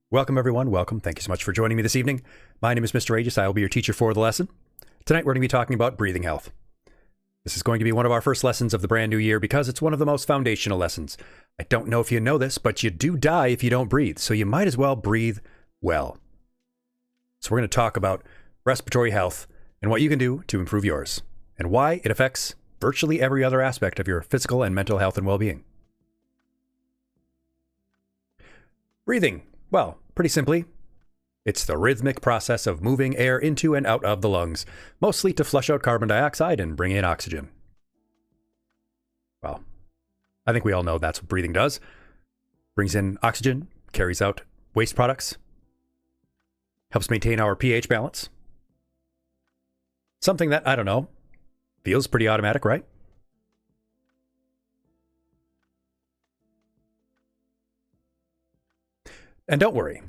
Welcome, everyone. Welcome. Thank you so much for joining me this evening. My name is Mr. Aejis. I will be your teacher for the lesson. Tonight, we're going to be talking about breathing health. This is going to be one of our first lessons of the brand new year because it's one of the most foundational lessons. I don't know if you know this, but you do die if you don't breathe, so you might as well breathe well. So we're going to talk about respiratory health and what you can do to improve yours, and why it affects virtually every other aspect of your physical and mental health and well-being. Breathing. Well, pretty simply, it's the rhythmic process of moving air into and out of the lungs, mostly to flush out carbon dioxide and bring in oxygen. Well, I think we all know that's what breathing does. Brings in oxygen, carries out waste products, helps maintain our pH balance. Something that, I don't know, feels pretty automatic, right? And don't worry,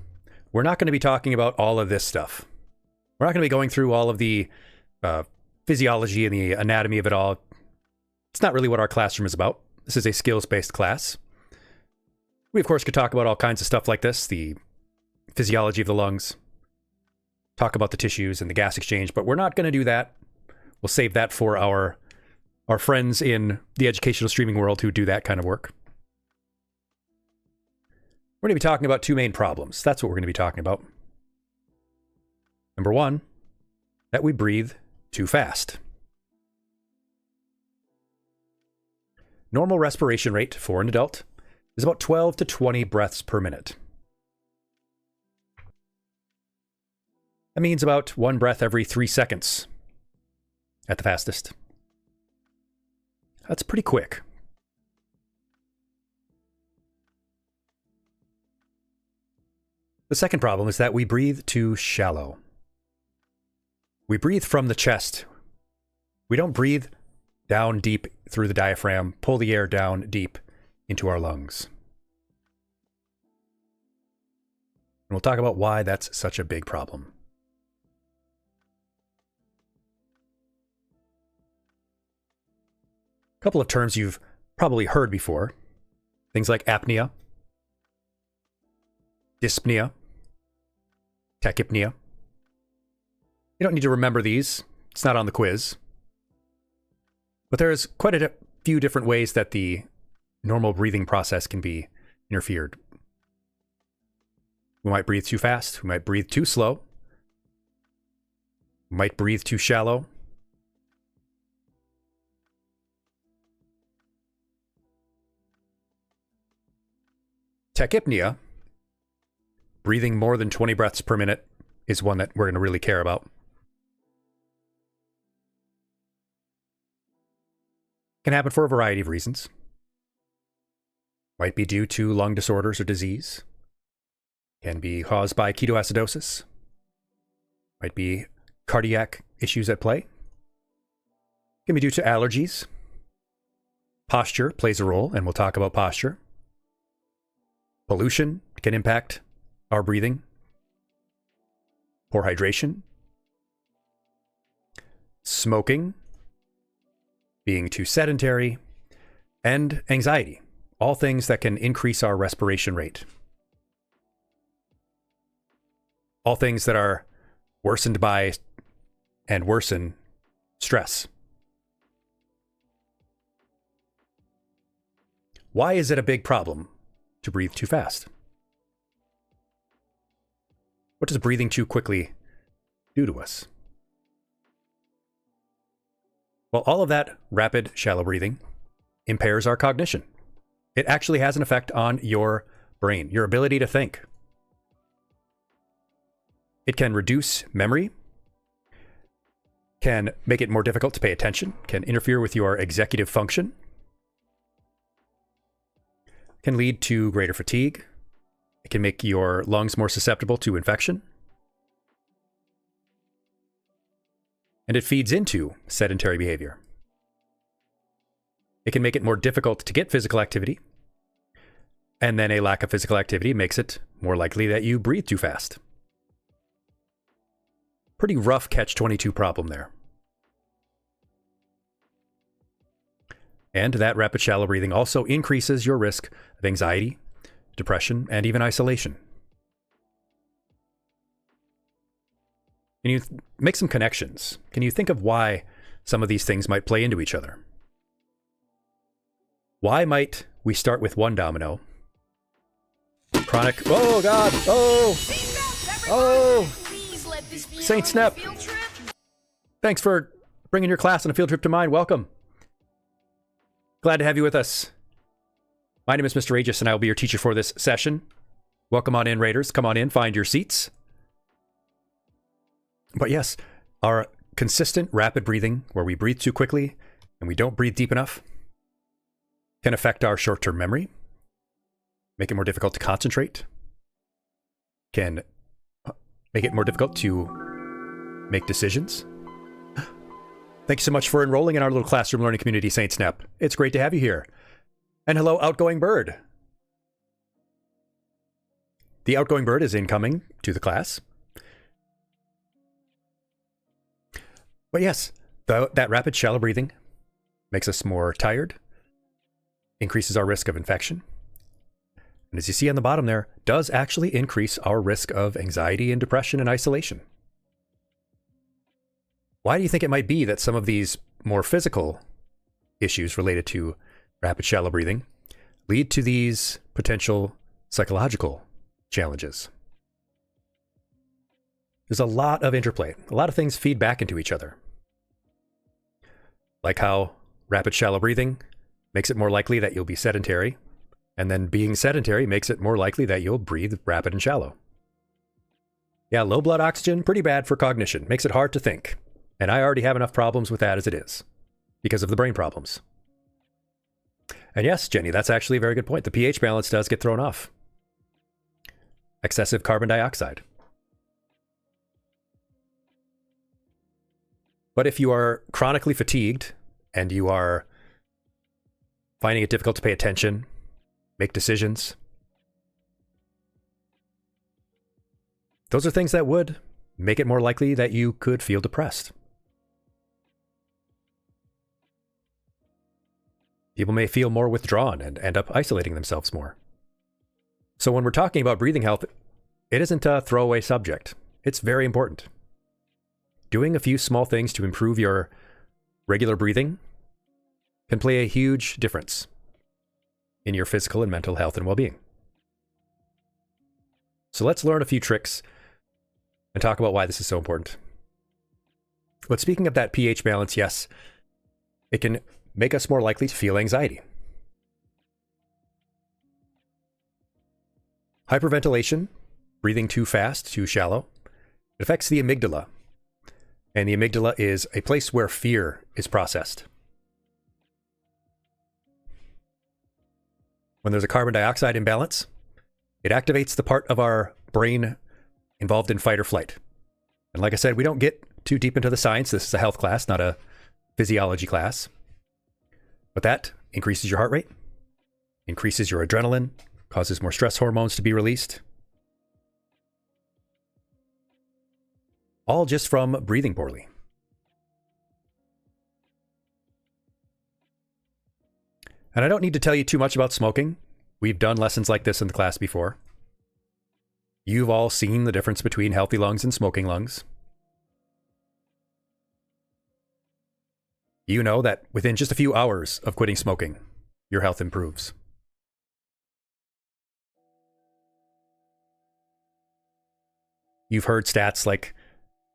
we're not going to be talking about all of this stuff. We're not going to be going through all of the physiology and the anatomy of it all. It's not really what our classroom is about. This is a skills-based class. We, of course, could talk about all kinds of stuff like this, the physiology of the lungs, talk about the tissues and the gas exchange, but we're not going to do that. We'll save that for our friends in the educational streaming world who do that kind of work. We're going to be talking about two main problems. That's what we're going to be talking about. Number one, that we breathe too fast. Normal respiration rate for an adult is about 12 to 20 breaths per minute. That means about one breath every 3 seconds at the fastest. That's pretty quick. The second problem is that we breathe too shallow. We breathe from the chest. We don't breathe down deep through the diaphragm, pull the air down deep into our lungs. And we'll talk about why that's such a big problem. A couple of terms you've probably heard before. Things like apnea, dyspnea, tachypnea. You don't need to remember these. It's not on the quiz. But there's quite a few different ways that the normal breathing process can be interfered. We might breathe too fast. We might breathe too slow. We might breathe too shallow. Tachypnea, breathing more than 20 breaths per minute, is one that we're going to really care about. Can happen for a variety of reasons. Might be due to lung disorders or disease. Can be caused by ketoacidosis. Might be cardiac issues at play. Can be due to allergies. Posture plays a role, and we'll talk about posture. Pollution can impact our breathing. Poor hydration. Smoking. Being too sedentary. And anxiety. All things that can increase our respiration rate. All things that are worsened by and worsen stress. Why is it a big problem to breathe too fast? What does breathing too quickly do to us? Well, all of that rapid, shallow breathing impairs our cognition. It actually has an effect on your brain, your ability to think. It can reduce memory, can make it more difficult to pay attention, can interfere with your executive function, can lead to greater fatigue. It can make your lungs more susceptible to infection. And it feeds into sedentary behavior. It can make it more difficult to get physical activity. And then a lack of physical activity makes it more likely that you breathe too fast. Pretty rough catch-22 problem there. And that rapid shallow breathing also increases your risk of anxiety, depression, and even isolation. Can you make some connections? Can you think of why some of these things might play into each other? Why might we start with one domino? Chronic. Oh, God. Oh. Oh. Saint Snap. Thanks for bringing your class on a field trip to mine. Welcome. Glad to have you with us. My name is Mr. Aegis, and I will be your teacher for this session. Welcome on in, Raiders. Come on in, find your seats. But yes, our consistent rapid breathing, where we breathe too quickly and we don't breathe deep enough, can affect our short-term memory, make it more difficult to concentrate, can make it more difficult to make decisions. Thank you so much for enrolling in our little classroom learning community, Saint Snap. It's great to have you here. And hello, Outgoing Bird. The Outgoing Bird is incoming to the class. But yes, that rapid shallow breathing makes us more tired, increases our risk of infection, and as you see on the bottom there, does actually increase our risk of anxiety and depression and isolation. Why do you think it might be that some of these more physical issues related to rapid shallow breathing lead to these potential psychological challenges? There's a lot of interplay. A lot of things feed back into each other. Like how rapid shallow breathing makes it more likely that you'll be sedentary, and then being sedentary makes it more likely that you'll breathe rapid and shallow. Yeah, low blood oxygen, pretty bad for cognition. Makes it hard to think. And I already have enough problems with that as it is, because of the brain problems. And yes, Jenny, that's actually a very good point. The pH balance does get thrown off. Excessive carbon dioxide. But if you are chronically fatigued and you are finding it difficult to pay attention, make decisions, those are things that would make it more likely that you could feel depressed. People may feel more withdrawn and end up isolating themselves more. So when we're talking about breathing health, it isn't a throwaway subject. It's very important. Doing a few small things to improve your regular breathing can play a huge difference in your physical and mental health and well-being. So let's learn a few tricks and talk about why this is so important. But speaking of that pH balance, yes, it can make us more likely to feel anxiety. Hyperventilation, breathing too fast, too shallow, it affects the amygdala. And the amygdala is a place where fear is processed. When there's a carbon dioxide imbalance, it activates the part of our brain involved in fight or flight. And like I said, we don't get too deep into the science. This is a health class, not a physiology class. But that increases your heart rate, increases your adrenaline, causes more stress hormones to be released. All just from breathing poorly. And I don't need to tell you too much about smoking. We've done lessons like this in the class before. You've all seen the difference between healthy lungs and smoking lungs. You know that within just a few hours of quitting smoking, your health improves. You've heard stats like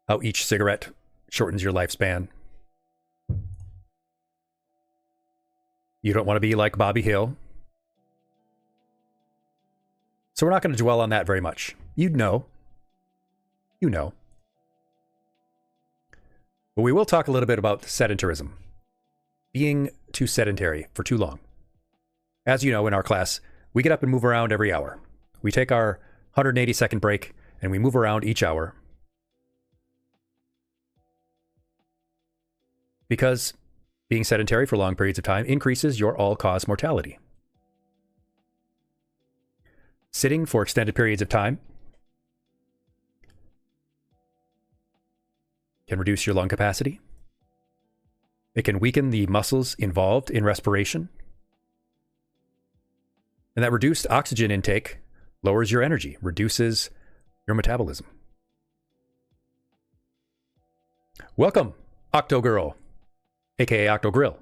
how each cigarette shortens your lifespan. You don't want to be like Bobby Hill. So we're not going to dwell on that very much. You'd know. You know. But we will talk a little bit about sedentarism. Being too sedentary for too long. As you know, in our class, we get up and move around every hour. We take our 180-second break and we move around each hour. Because being sedentary for long periods of time increases your all-cause mortality. Sitting for extended periods of time can reduce your lung capacity. It can weaken the muscles involved in respiration. And that reduced oxygen intake lowers your energy, reduces your metabolism. Welcome, Octo Girl, aka Octo Grill.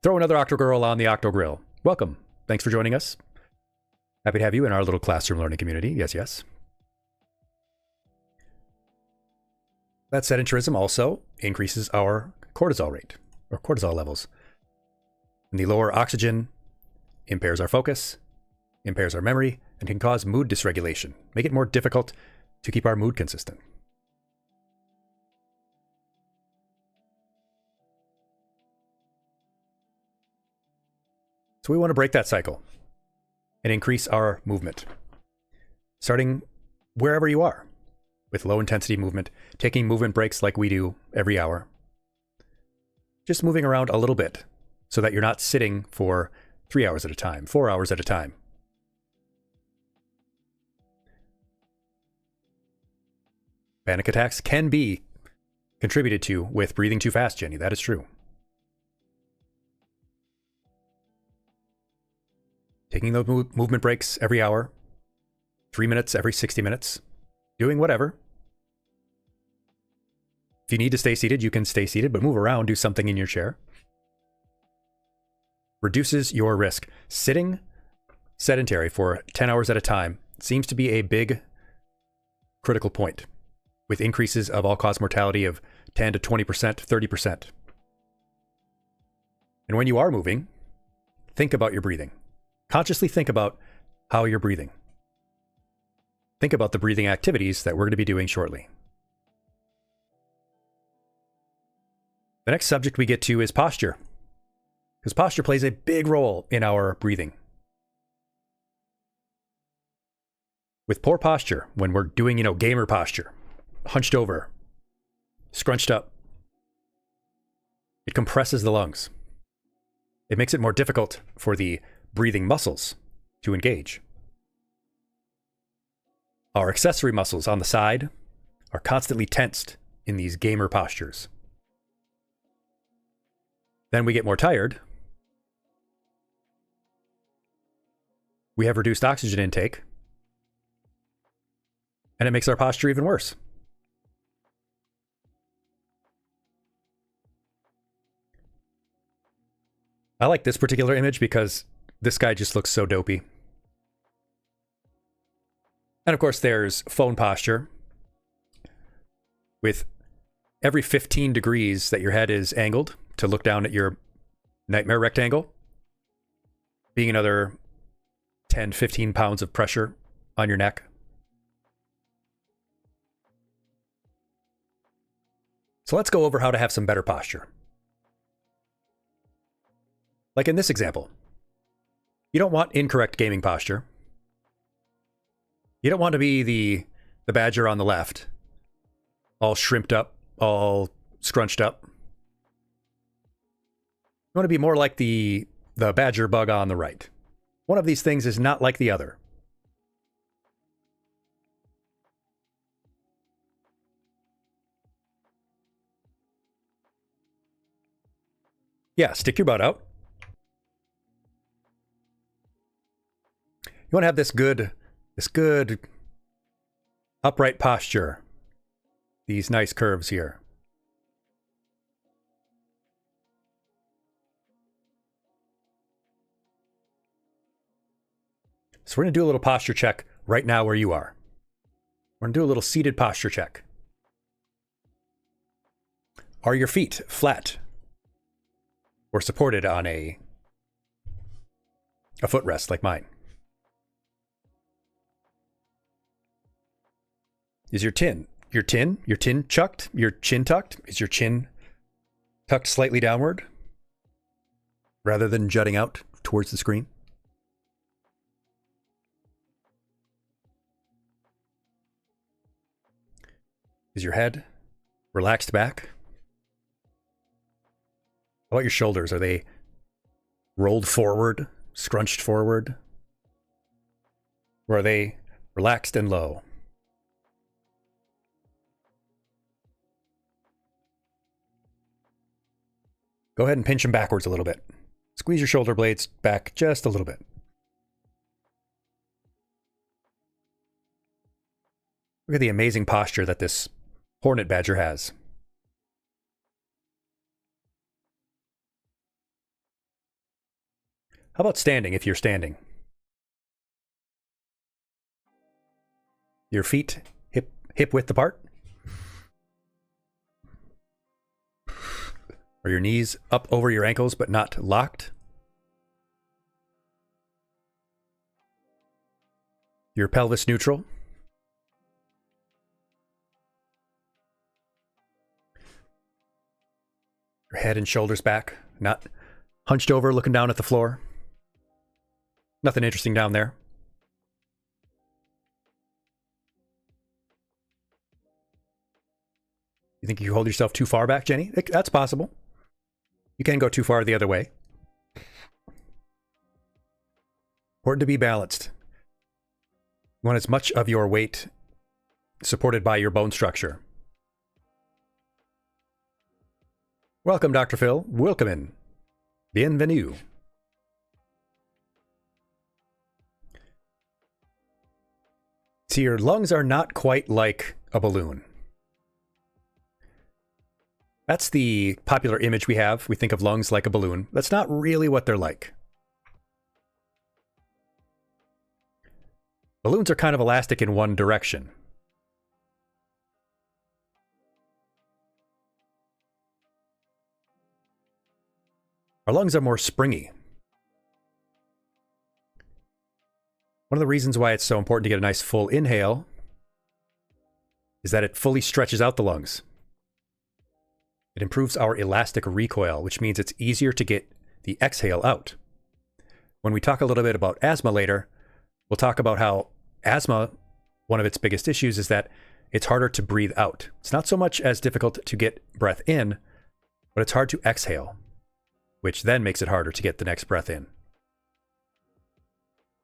Throw another Octo Girl on the Octo Grill. Welcome. Thanks for joining us. Happy to have you in our little classroom learning community. Yes, yes. That sedentarism also increases our cortisol rate, or cortisol levels. And the lower oxygen impairs our focus, impairs our memory, and can cause mood dysregulation, make it more difficult to keep our mood consistent. So we want to break that cycle and increase our movement, starting wherever you are, with low intensity movement, taking movement breaks like we do every hour. Just moving around a little bit so that you're not sitting for 3 hours at a time, 4 hours at a time. Panic attacks can be contributed to with breathing too fast, Jenny. That is true. Taking those movement breaks every hour, 3 minutes every 60 minutes, doing whatever. If you need to stay seated, you can stay seated, but move around, do something in your chair. Reduces your risk. Sitting sedentary for 10 hours at a time seems to be a big critical point, with increases of all-cause mortality of 10 to 20%, 30%. And when you are moving, think about your breathing. Consciously think about how you're breathing. Think about the breathing activities that we're going to be doing shortly. The next subject we get to is posture, because posture plays a big role in our breathing. With poor posture, when we're doing, gamer posture, hunched over, scrunched up, it compresses the lungs. It makes it more difficult for the breathing muscles to engage. Our accessory muscles on the side are constantly tensed in these gamer postures. Then we get more tired. We have reduced oxygen intake, and it makes our posture even worse. I like this particular image because this guy just looks so dopey. And of course, there's phone posture. With every 15 degrees that your head is angled to look down at your nightmare rectangle, being another 10, 15 pounds of pressure on your neck. So let's go over how to have some better posture. Like in this example, you don't want incorrect gaming posture. You don't want to be the badger on the left, all shrimped up, all scrunched up. You want to be more like the badger bug on the right. One of these things is not like the other. Yeah, stick your butt out. You want to have this good upright posture. These nice curves here. So we're going to do a little posture check right now where you are. We're going to do a little seated posture check. Are your feet flat or supported on a footrest like mine? Is your chin chucked? Your chin tucked? Is your chin tucked slightly downward rather than jutting out towards the screen? Is your head relaxed back? How about your shoulders? Are they rolled forward, scrunched forward? Or are they relaxed and low? Go ahead and pinch them backwards a little bit. Squeeze your shoulder blades back just a little bit. Look at the amazing posture that this hornet badger has. How about standing if you're standing? Your feet hip width apart? Are your knees up over your ankles but not locked? Your pelvis neutral? Your head and shoulders back, not hunched over looking down at the floor? Nothing interesting down there. You think you hold yourself too far back, Jenny? That's possible. You can go too far the other way. Important to be balanced. You want as much of your weight supported by your bone structure. Welcome, Dr. Phil. Welcome in. Bienvenue. See, your lungs are not quite like a balloon. That's the popular image we have. We think of lungs like a balloon. That's not really what they're like. Balloons are kind of elastic in one direction. Our lungs are more springy. One of the reasons why it's so important to get a nice full inhale is that it fully stretches out the lungs. It improves our elastic recoil, which means it's easier to get the exhale out. When we talk a little bit about asthma later, we'll talk about how asthma, one of its biggest issues is that it's harder to breathe out. It's not so much as difficult to get breath in, but it's hard to exhale, which then makes it harder to get the next breath in.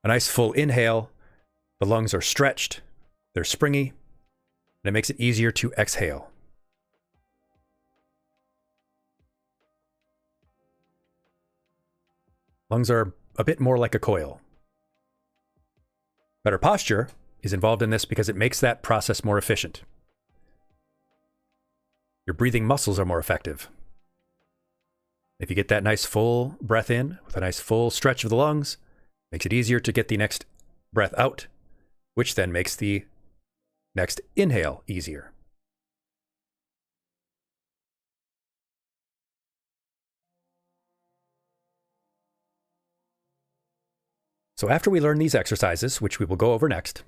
A nice full inhale, the lungs are stretched, they're springy, and it makes it easier to exhale. Lungs are a bit more like a coil. Better posture is involved in this because it makes that process more efficient. Your breathing muscles are more effective. If you get that nice full breath in with a nice full stretch of the lungs, makes it easier to get the next breath out, which then makes the next inhale easier. So after we learn these exercises, which we will go over next,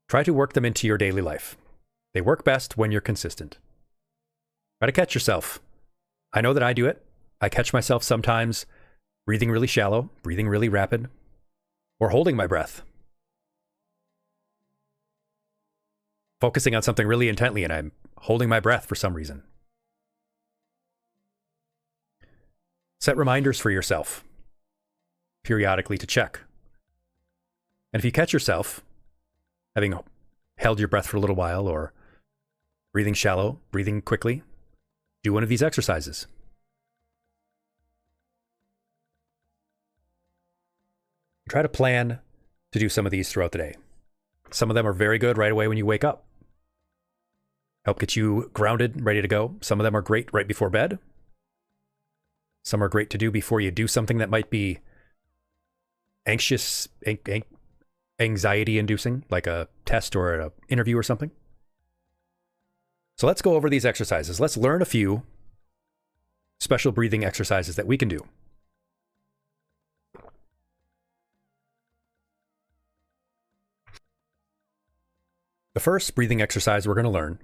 try to work them into your daily life. They work best when you're consistent. Try to catch yourself. I know that I do it. I catch myself sometimes breathing really shallow, breathing really rapid, or holding my breath. Focusing on something really intently and I'm holding my breath for some reason. Set reminders for yourself periodically to check. And if you catch yourself having held your breath for a little while or breathing shallow, breathing quickly, do one of these exercises. Try to plan to do some of these throughout the day. Some of them are very good right away when you wake up. Help get you grounded, ready to go. Some of them are great right before bed. Some are great to do before you do something that might be anxiety-inducing, like a test or an interview or something. So let's go over these exercises. Let's learn a few special breathing exercises that we can do. The first breathing exercise we're going to learn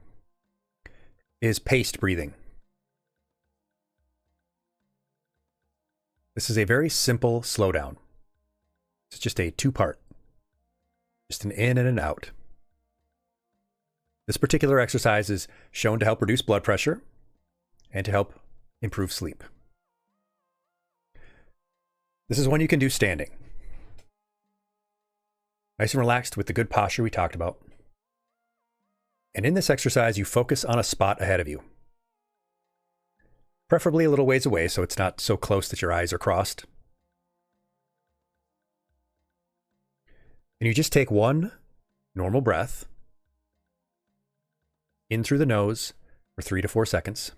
is paced breathing. This is a very simple slowdown. It's just a two-part, just an in and an out. This particular exercise is shown to help reduce blood pressure and to help improve sleep. This is one you can do standing. Nice and relaxed with the good posture we talked about. And in this exercise, you focus on a spot ahead of you. Preferably a little ways away so it's not so close that your eyes are crossed. And you just take one normal breath in through the nose for 3 to 4 seconds.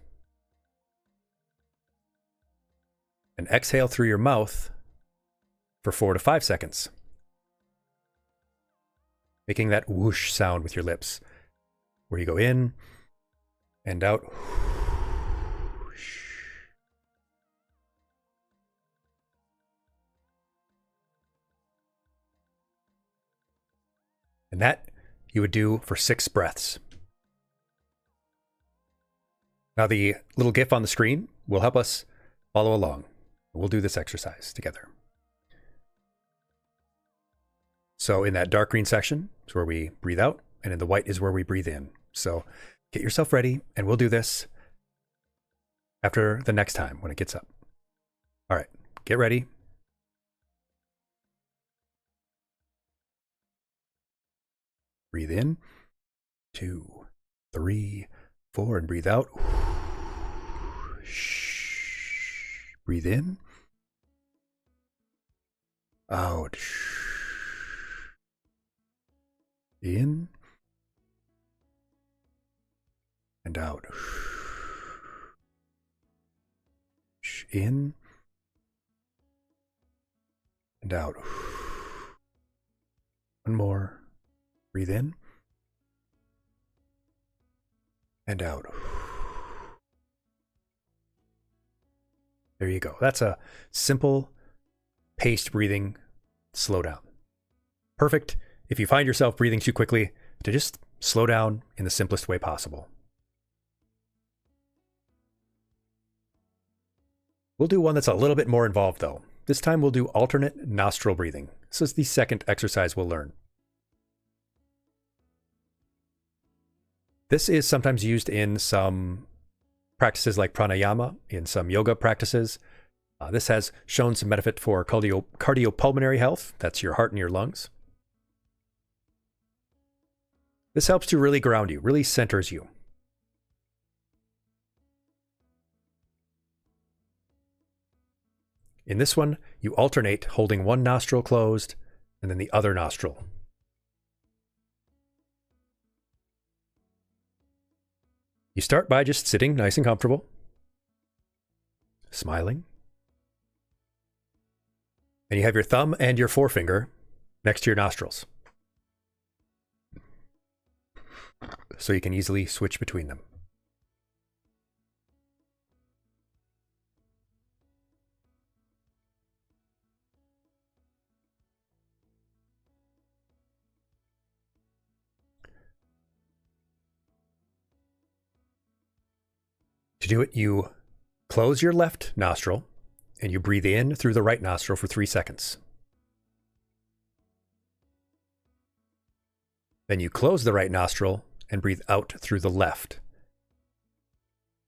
And exhale through your mouth for 4 to 5 seconds. Making that whoosh sound with your lips, where you go in and out. And that you would do for 6 breaths. Now the little GIF on the screen will help us follow along. We'll do this exercise together. So in that dark green section is where we breathe out, and in the white is where we breathe in. So get yourself ready, and we'll do this after the next time when it gets up. All right, get ready. Breathe in, 2, 3, 4, and breathe out. Breathe in, out, in, and out, in, and out. One more. Breathe in and out. There you go. That's a simple paced breathing slowdown. Perfect if you find yourself breathing too quickly to just slow down in the simplest way possible. We'll do one that's a little bit more involved though. This time we'll do alternate nostril breathing. This is the second exercise we'll learn. This is sometimes used in some practices like pranayama, in some yoga practices. This has shown some benefit for cardiopulmonary health. That's your heart and your lungs. This helps to really ground you, really centers you. In this one, you alternate holding one nostril closed and then the other nostril. You start by just sitting nice and comfortable, smiling, and you have your thumb and your forefinger next to your nostrils, so you can easily switch between them. To do it, you close your left nostril and you breathe in through the right nostril for 3 seconds. Then you close the right nostril and breathe out through the left.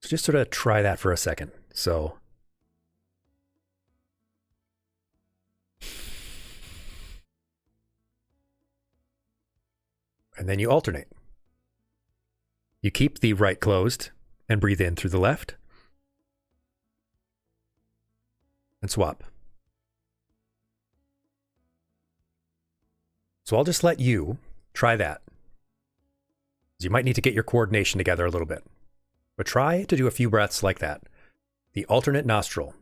So just sort of try that for a second. So and then you alternate. You keep the right closed and breathe in through the left and swap. So I'll just let you try that. You might need to get your coordination together a little bit, but try to do a few breaths like that. The alternate nostril.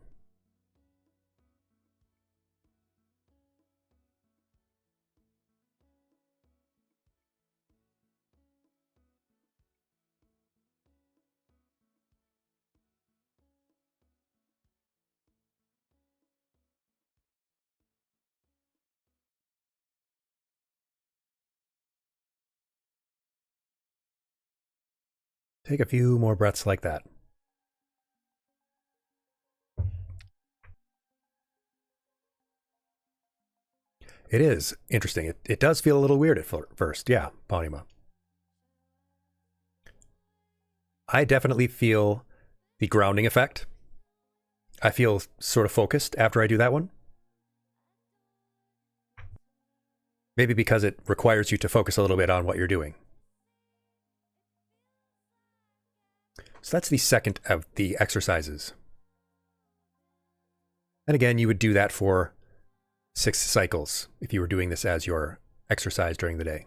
Take a few more breaths like that. It is interesting. It does feel a little weird at first. Yeah, Pawnima. I definitely feel the grounding effect. I feel sort of focused after I do that one. Maybe because it requires you to focus a little bit on what you're doing. So that's the second of the exercises. And again, you would do that for 6 cycles if you were doing this as your exercise during the day.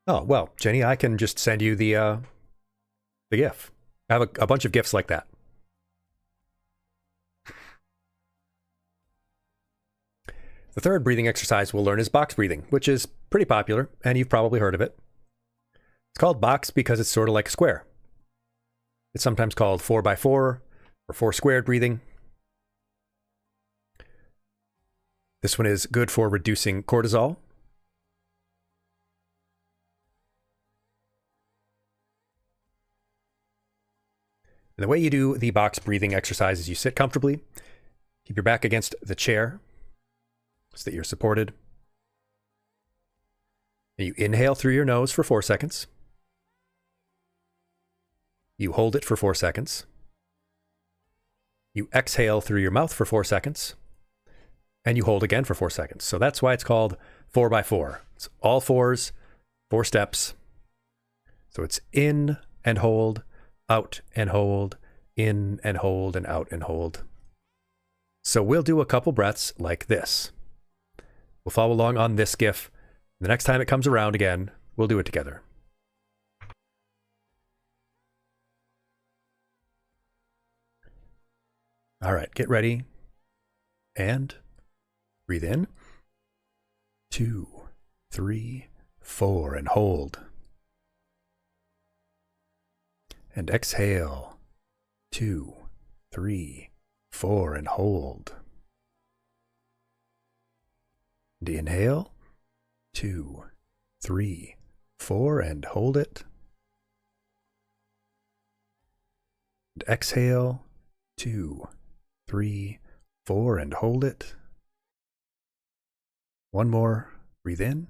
Oh, well, Jenny, I can just send you the the GIF. I have a bunch of GIFs like that. The third breathing exercise we'll learn is box breathing, which is pretty popular, and you've probably heard of it. It's called box because it's sort of like a square. It's sometimes called 4x4 or 4 squared breathing. This one is good for reducing cortisol. And the way you do the box breathing exercise is you sit comfortably, keep your back against the chair so that you're supported. And you inhale through your nose for 4 seconds. You hold it for 4 seconds. You exhale through your mouth for 4 seconds. And you hold again for 4 seconds. So that's why it's called 4x4. It's all fours, 4 steps. So it's in and hold, out and hold, in and hold, and out and hold. So we'll do a couple breaths like this. We'll follow along on this GIF. The next time it comes around again, we'll do it together. All right, get ready. And breathe in. 2, 3, 4, and hold. And exhale. 2, 3, 4, and hold. And inhale. 2, 3, 4, and hold it. And exhale. 2, 3, 4, and hold it. One more. Breathe in.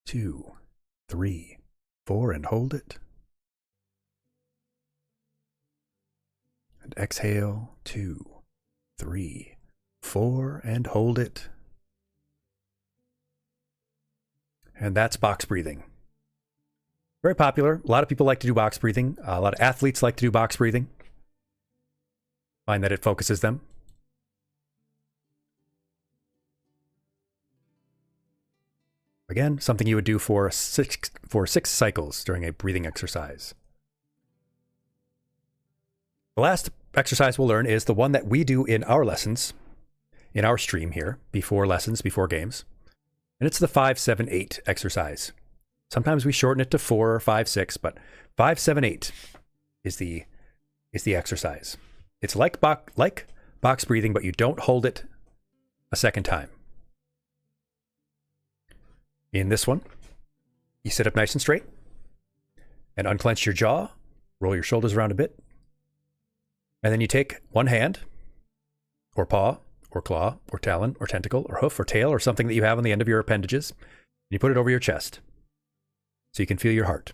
2, 3, 4, and hold it. And exhale. 2, 3, 4, and hold it. And that's box breathing. Very popular. A lot of people like to do box breathing. A lot of athletes like to do box breathing. Find that it focuses them. Again, something you would do for 6 cycles during a breathing exercise. The last exercise we'll learn is the one that we do in our lessons, in our stream here, before lessons, before games. And it's the 5-7-8 exercise. Sometimes we shorten it to 4 or 5-6, but 5-7-8 is the exercise. It's like box breathing, but you don't hold it a second time. In this one, you sit up nice and straight and unclench your jaw, roll your shoulders around a bit. And then you take one hand or paw or claw or talon or tentacle or hoof or tail or something that you have on the end of your appendages. And you put it over your chest so you can feel your heart.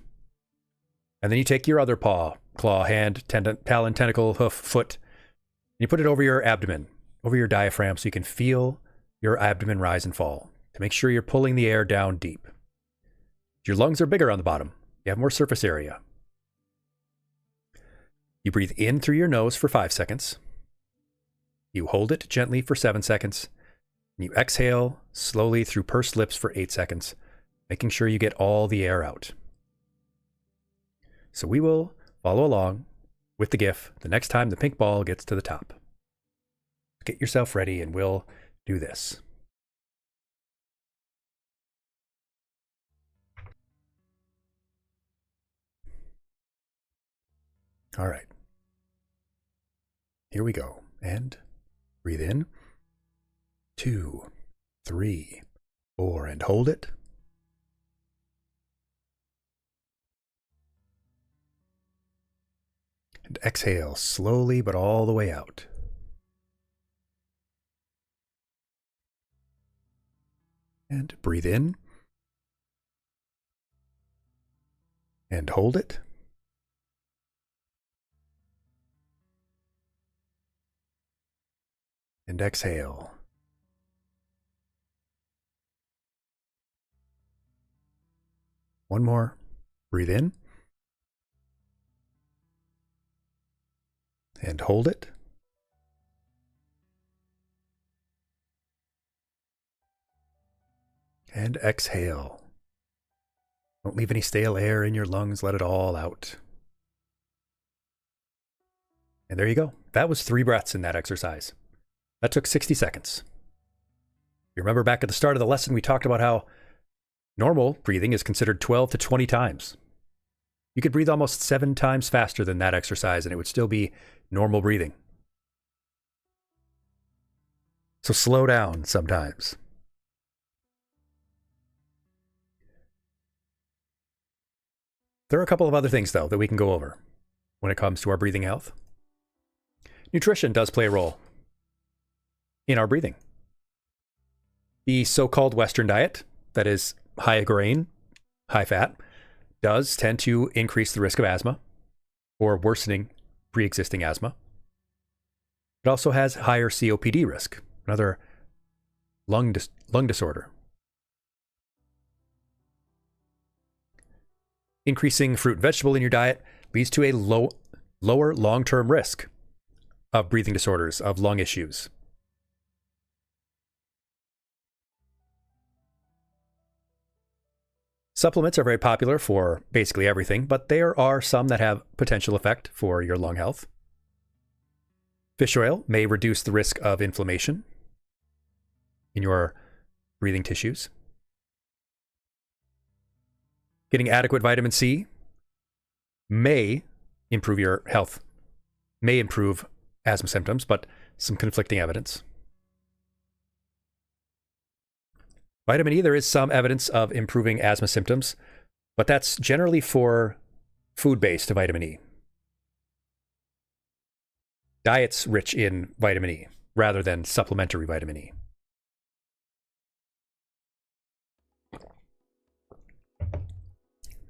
And then you take your other paw, claw, hand, talon, tentacle, hoof, foot, and you put it over your abdomen, over your diaphragm so you can feel your abdomen rise and fall to make sure you're pulling the air down deep. Your lungs are bigger on the bottom. You have more surface area. You breathe in through your nose for 5 seconds. You hold it gently for 7 seconds. And you exhale slowly through pursed lips for 8 seconds, making sure you get all the air out. So we will follow along with the GIF the next time the pink ball gets to the top. Get yourself ready and we'll do this. All right. Here we go. And breathe in. 2, 3, 4, and hold it. And exhale slowly, but all the way out. And breathe in. And hold it. And exhale. One more. Breathe in. And hold it. And exhale. Don't leave any stale air in your lungs. Let it all out. And there you go. That was 3 breaths in that exercise. That took 60 seconds. You remember back at the start of the lesson, we talked about how normal breathing is considered 12 to 20 times. You could breathe almost 7 times faster than that exercise, and it would still be normal breathing. So slow down sometimes. There are a couple of other things, though, that we can go over when it comes to our breathing health. Nutrition does play a role in our breathing. The so-called Western diet, that is high grain, high fat, does tend to increase the risk of asthma or worsening pre-existing asthma. It also has higher COPD risk, another lung disorder. Increasing fruit and vegetable in your diet leads to a lower long-term risk of breathing disorders, of lung issues. Supplements are very popular for basically everything, but there are some that have potential effect for your lung health. Fish oil may reduce the risk of inflammation in your breathing tissues. Getting adequate vitamin C may improve your health, may improve asthma symptoms, but some conflicting evidence. Vitamin E, there is some evidence of improving asthma symptoms, but that's generally for food-based vitamin E. Diets rich in vitamin E rather than supplementary vitamin E.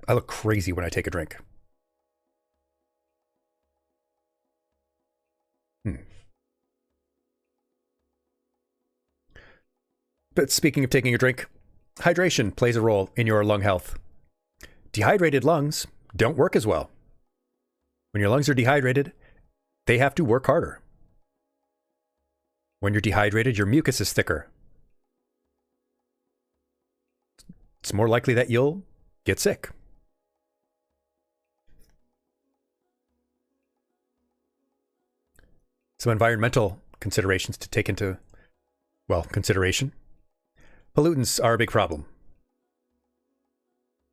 I look crazy when I take a drink. But speaking of taking a drink, hydration plays a role in your lung health. Dehydrated lungs don't work as well. When your lungs are dehydrated, they have to work harder. When you're dehydrated, your mucus is thicker. It's more likely that you'll get sick. Some environmental considerations to take into, consideration. Pollutants are a big problem.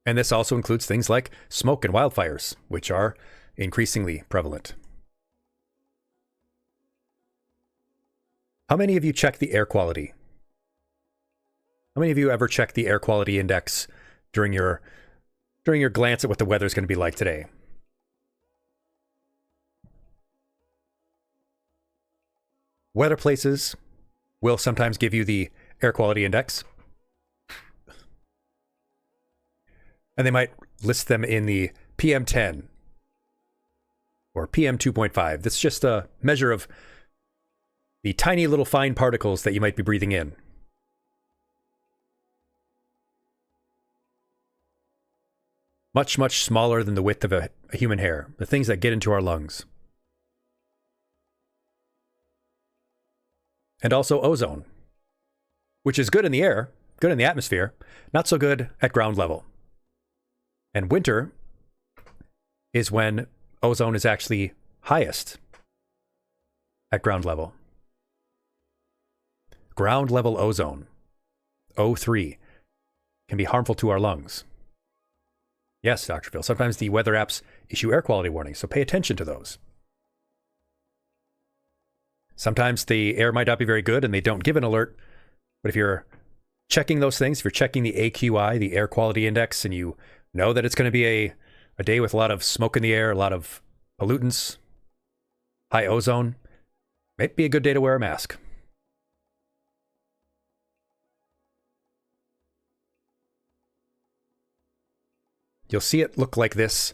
And this also includes things like smoke and wildfires, which are increasingly prevalent. How many of you check the air quality? How many of you ever check the air quality index during your glance at what the weather is going to be like today? Weather places will sometimes give you the air quality index. And they might list them in the PM10 or PM2.5. That's just a measure of the tiny little fine particles that you might be breathing in. Much, much smaller than the width of a human hair. The things that get into our lungs. And also ozone, which is good in the air, good in the atmosphere, not so good at ground level. And winter is when ozone is actually highest at ground level. Ground level ozone, O3, can be harmful to our lungs. Yes, Dr. Phil, sometimes the weather apps issue air quality warnings, so pay attention to those. Sometimes the air might not be very good and they don't give an alert, but if you're checking those things, if you're checking the AQI, the air quality index, and you know that it's going to be a day with a lot of smoke in the air, a lot of pollutants, high ozone, might be a good day to wear a mask. You'll see it look like this.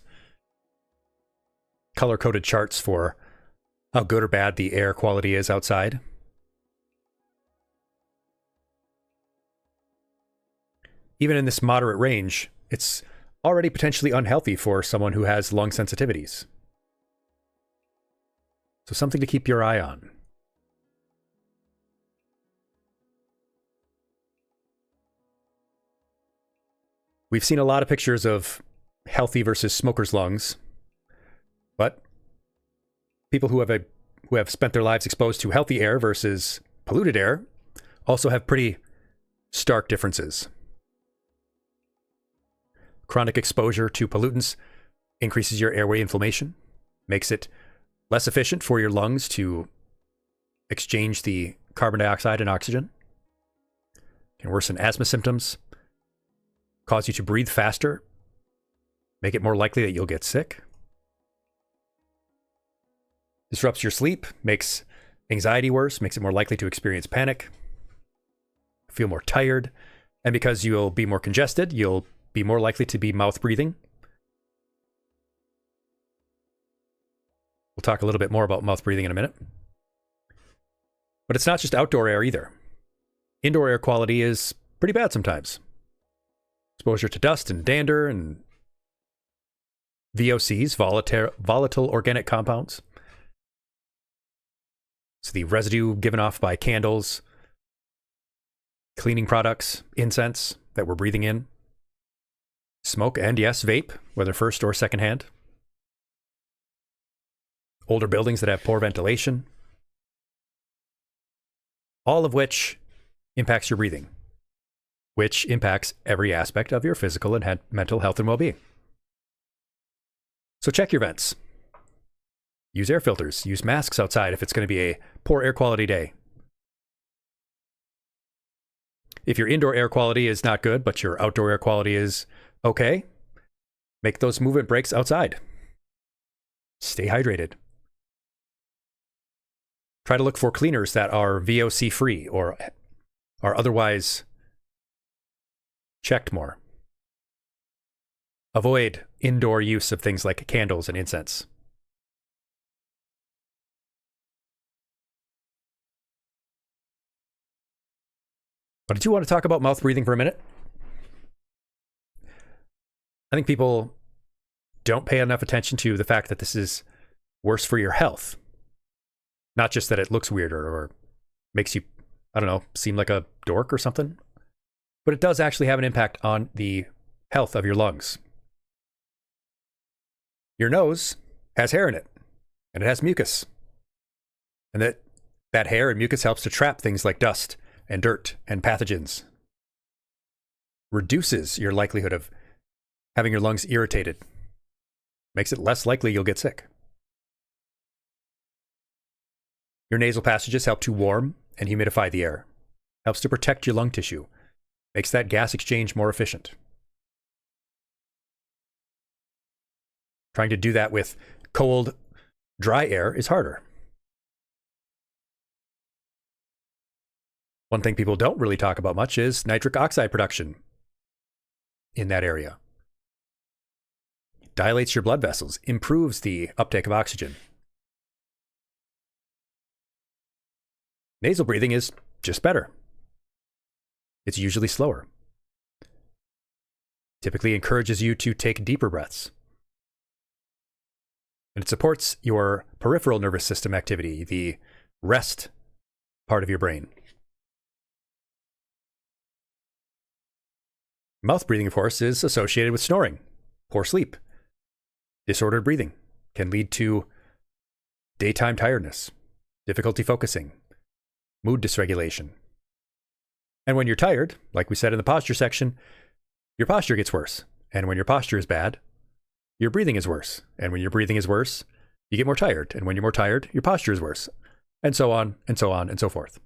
Color-coded charts for how good or bad the air quality is outside. Even in this moderate range, it's already potentially unhealthy for someone who has lung sensitivities. So something to keep your eye on. We've seen a lot of pictures of healthy versus smokers' lungs, but people who have spent their lives exposed to healthy air versus polluted air also have pretty stark differences. Chronic exposure to pollutants increases your airway inflammation, makes it less efficient for your lungs to exchange the carbon dioxide and oxygen, can worsen asthma symptoms, cause you to breathe faster, make it more likely that you'll get sick, disrupts your sleep, makes anxiety worse, makes it more likely to experience panic, feel more tired, and because you'll be more congested, you'll be more likely to be mouth breathing. We'll talk a little bit more about mouth breathing in a minute. But it's not just outdoor air either. Indoor air quality is pretty bad sometimes. Exposure to dust and dander and VOCs, volatile organic compounds. So the residue given off by candles, cleaning products, incense that we're breathing in, smoke, and yes, vape, whether first or secondhand. Older buildings that have poor ventilation. All of which impacts your breathing, which impacts every aspect of your physical and mental health and well-being. So check your vents. Use air filters. Use masks outside if it's going to be a poor air quality day. If your indoor air quality is not good, but your outdoor air quality is okay, make those movement breaks outside. Stay hydrated. Try to look for cleaners that are VOC free or are otherwise checked more. Avoid indoor use of things like candles and incense. But I do want to talk about mouth breathing for a minute. I think people don't pay enough attention to the fact that this is worse for your health. Not just that it looks weirder or makes you, I don't know, seem like a dork or something, but it does actually have an impact on the health of your lungs. Your nose has hair in it, and it has mucus. And that hair and mucus helps to trap things like dust and dirt and pathogens. Reduces your likelihood of having your lungs irritated. Makes it less likely you'll get sick. Your nasal passages help to warm and humidify the air. Helps to protect your lung tissue. Makes that gas exchange more efficient. Trying to do that with cold, dry air is harder. One thing people don't really talk about much is nitric oxide production in that area. Dilates your blood vessels, improves the uptake of oxygen. Nasal breathing is just better. It's usually slower. Typically encourages you to take deeper breaths. And it supports your peripheral nervous system activity, the rest part of your brain. Mouth breathing, of course, is associated with snoring, poor sleep. Disordered breathing can lead to daytime tiredness, difficulty focusing, mood dysregulation. And when you're tired, like we said in the posture section, your posture gets worse. And when your posture is bad, your breathing is worse. And when your breathing is worse, you get more tired. And when you're more tired, your posture is worse. And so on, and so on, and so forth.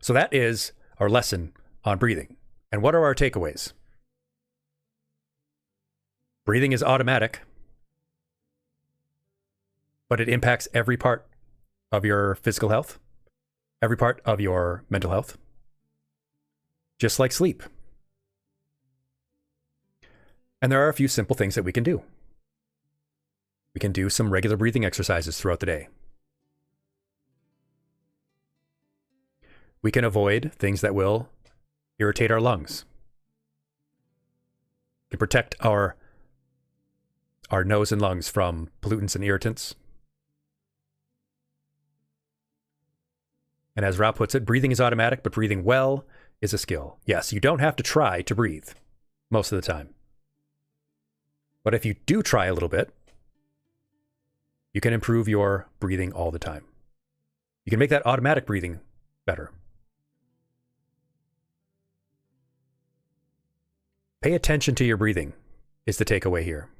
So that is our lesson on breathing. And what are our takeaways? Breathing is automatic, but it impacts every part of your physical health, every part of your mental health, just like sleep. And there are a few simple things that we can do. We can do some regular breathing exercises throughout the day. We can avoid things that will irritate our lungs. We can protect our nose and lungs from pollutants and irritants. And as Rob puts it, breathing is automatic, but breathing well is a skill. Yes, you don't have to try to breathe most of the time. But if you do try a little bit, you can improve your breathing all the time. You can make that automatic breathing better. Pay attention to your breathing is the takeaway here.